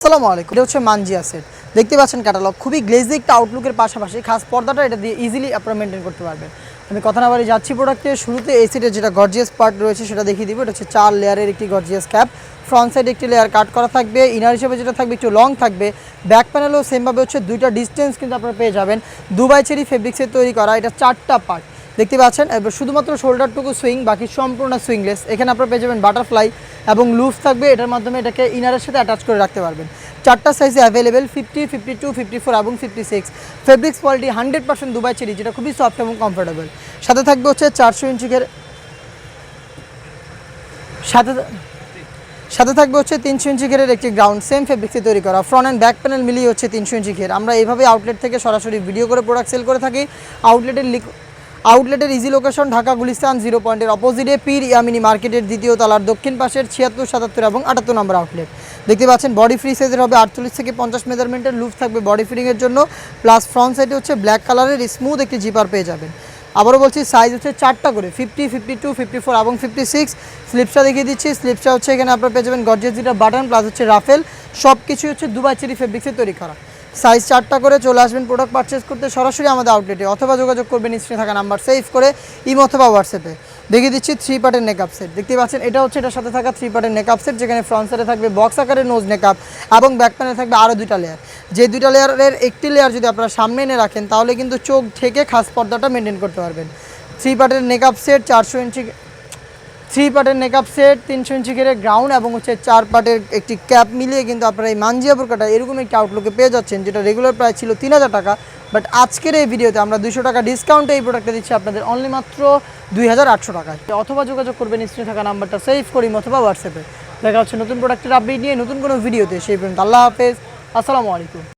আসসালামু আলাইকুম। এটা হচ্ছে মানজিয়া সেট। দেখতে পাচ্ছেন ক্যাটালগ খুবই গ্লেজি একটা আউটলুকের পাশাপাশি খাস পর্দাটা এটা দিয়ে ইজিলি আপনারা মেনটেন করতে পারবেন। আমি কথা না বাড়িয়ে যাচ্ছি প্রোডাক্টের শুরুতে। এই সেটের যেটা গর্জিয়াস পার্ট রয়েছে সেটা দেখিয়ে দিব। এটা হচ্ছে 4 লেয়ারের একটি গর্জিয়াস ক্যাপ। ফ্রন্ট সাইডে একটি লেয়ার কাট করা থাকবে, ইনার হিসেবে যেটা থাকবে একটু লং থাকবে। ব্যাক প্যানেলও সেমভাবে হচ্ছে দুইটা ডিস্টেন্স কিন্তু আপনারা পেয়ে যাবেন। দুবাই চেরি ফেব্রিক্সের তৈরি করা এটা 4টা পার্ট দেখতে পাচ্ছেন। এবার শুধুমাত্র শোল্ডারটুকু সুইং, বাকি সম্পূর্ণ সুইংলেস। এখানে আপনারা পেয়ে যাবেন বাটারফ্লাই এবং লুজ থাকবে। এটার মাধ্যমে এটাকে ইনারের সাথে অ্যাটাচ করে রাখতে পারবেন। 4টা সাইজে অ্যাভেলেবেল 50, 52, 54 এবং 56। ফেব্রিক্স কোয়ালিটি 100% দুবাই চেরি, যেটা খুবই সফট এবং কমফোর্টেবল। সাথে থাকবে হচ্ছে 400 ইঞ্চি ঘের, সাথে থাকবে হচ্ছে 300 ইঞ্চি ঘেরের একটি গ্রাউন্ড, সেম ফেব্রিক্সে তৈরি করা। ফ্রন্ট অ্যান্ড ব্যাক প্যানেল মিলিয়ে হচ্ছে 300 ইঞ্চি ঘের। আমরা এইভাবে আউটলেট থেকে সরাসরি ভিডিও করে প্রোডাক্ট সেল করে থাকি। আউটলেটের ইজি লোকেশন ঢাকা গুলিস্তান 0 পয়েন্টের অপোজিটে পীর ইয়ামিনী মার্কেটের দ্বিতীয় তলার দক্ষিণ পাশের 76, 77 এবং 78 নম্বর আউটলেট। দেখতে পাচ্ছেন বডি ফ্রি সাইজের হবে 48 থেকে 50 মেজারমেন্টের। লুজ থাকবে বডি ফিটিংয়ের জন্য। প্লাস ফ্রন্ট সাইডে হচ্ছে ব্ল্যাক কালারের স্মুথ একটি জিপার পেয়ে যাবেন। আবারও বলছি সাইজ হচ্ছে 4টা করে 50, 52, 54 এবং 56। স্লিপসটা দেখিয়ে দিচ্ছি। স্লিপসটা হচ্ছে এখানে আপনারা পেয়ে যাবেন গর্জিয়াস দুটো বাটন প্লাস হচ্ছে রাফেল। সব কিছুই হচ্ছে দুবাই চেরি ফেব্রিক্সে তৈরি করা। সাইজ 4টা করে। চলে আসবেন প্রোডাক্ট পারচেস করতে সরাসরি আমাদের আউটলেটে, অথবা যোগাযোগ করবেন স্ক্রিনে থাকা নাম্বার সেভ করে ইমো অথবা হোয়াটসঅ্যাপে। দেখিয়ে দিচ্ছি 3 পার্টের নেকআপ সেট। দেখতে পাচ্ছেন এটা হচ্ছে এটার সাথে থাকা 3 পার্টের নেকআপ সেট, যেখানে ফ্রন্ট সাইডে থাকবে বক্স আকারের নোজ নেকআপ এবং ব্যাক প্যানেলে থাকবে আরও 2টা লেয়ার। যে 2টা লেয়ারের একটি লেয়ার যদি আপনারা সামনে এনে রাখেন তাহলে কিন্তু চোখ ঢেকে খাস পর্দাটা মেনটেন করতে পারবেন। 3 পার্টের নেকআপ সেট 400 ইঞ্চি, 3 পার্টের নেকআপ সেট 300 ইঞ্চি ঘেরে গ্রাউন্ড এবং হচ্ছে 4 পার্টের একটি ক্যাপ মিলিয়ে কিন্তু আপনারা এই মানজিয়া বোরকাটা এরকম একটি আউটলুকে পেয়ে যাচ্ছেন, যেটা রেগুলার প্রাইস ছিল 3000 টাকা। বাট আজকের এই ভিডিওতে আমরা 200 টাকা ডিসকাউন্টে এই প্রোডাক্টটা দিচ্ছি আপনাদের অনলি মাত্র 2800 টাকায়। অথবা যোগাযোগ করবেন স্ক্রিনে থাকা নাম্বারটা সেভ করি অথবা হোয়াটসঅ্যাপে। দেখা হচ্ছে নতুন প্রোডাক্টের আপডেট নিয়ে নতুন কোনো ভিডিওতে। সেই পর্যন্ত আল্লাহ হাফেজ, আসসালামু আলাইকুম।